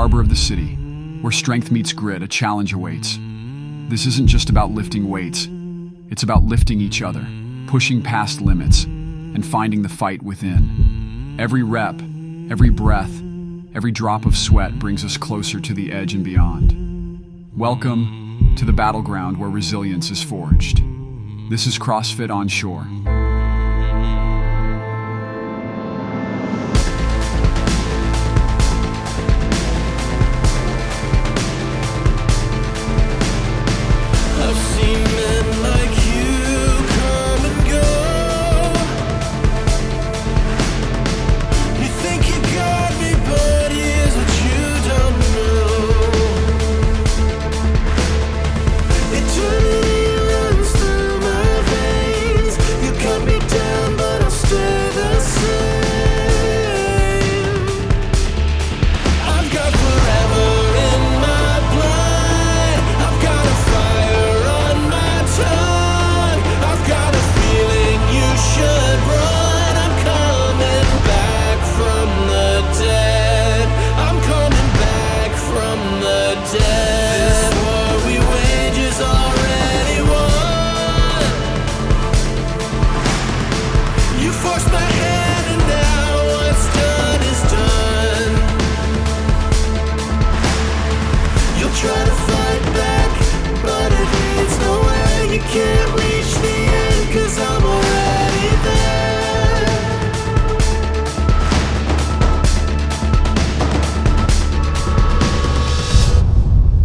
harbor of the city, where strength meets grit, a challenge awaits. This isn't just about lifting weights, it's about lifting each other, pushing past limits, and finding the fight within. Every rep, every breath, every drop of sweat brings us closer to the edge and beyond. Welcome to the battleground where resilience is forged. This is CrossFit Onshore.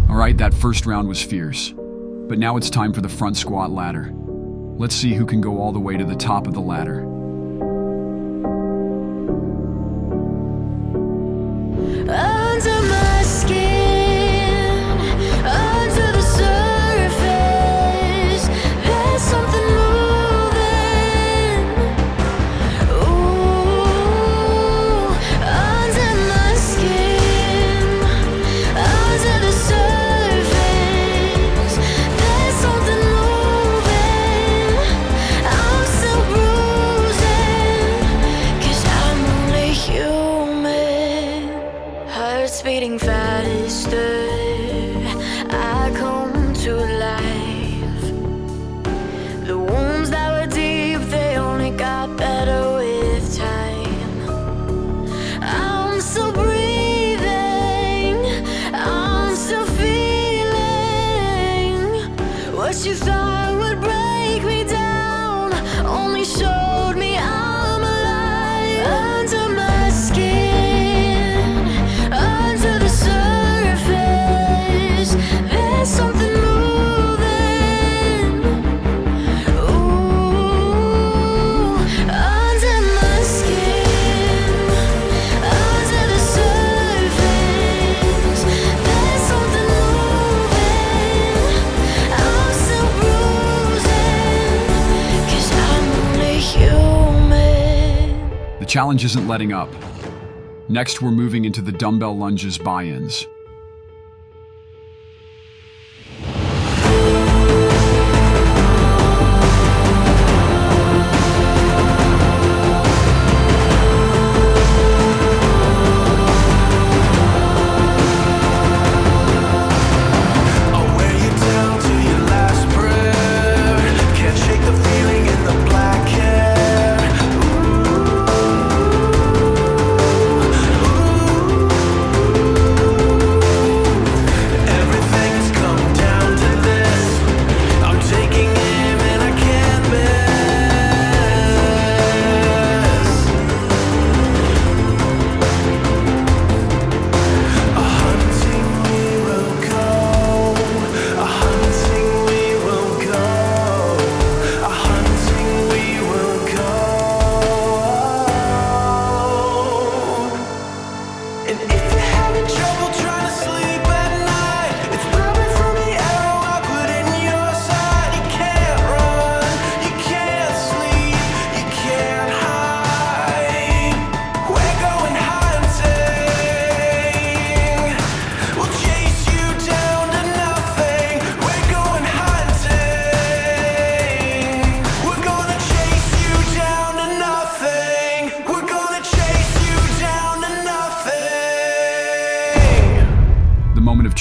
Alright, that first round was fierce, but now it's time for the front squat ladder. Let's see who can go all the way to the top of the ladder. Under my skin, under the surface, there's something moving. Ooh, under my skin, under the surface, there's something moving. I'm still bruising, 'cause I'm only human. Heart's beating faster, I come to life. The wounds that were deep, they only got better with time. I'm still breathing, I'm still feeling. What you thought would break me down only showed me I'm alive. Under my skin, under the surface, there's something moving. Ooh, under my skin, under the surface, there's something moving. I'm still bruising, 'cause I'm only human. The challenge isn't letting up. Next, we're moving into the dumbbell lunges buy-ins. I'll wear you down to your last breath. Can't shake the feeling in the black hair. Ooh.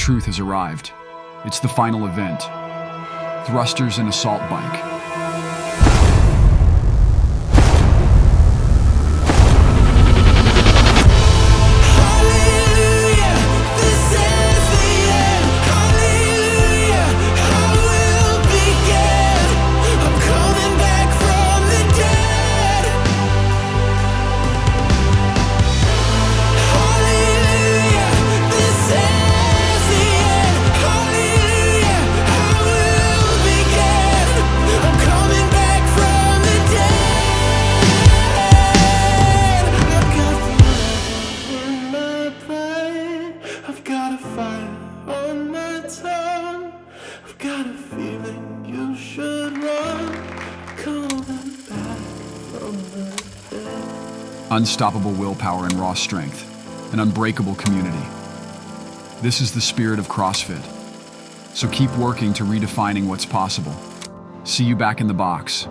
truth has arrived. It's the final event. Thrusters and assault bike. Unstoppable willpower and raw strength, an unbreakable community. This is the spirit of CrossFit. So keep working to redefining what's possible. See you back in the box.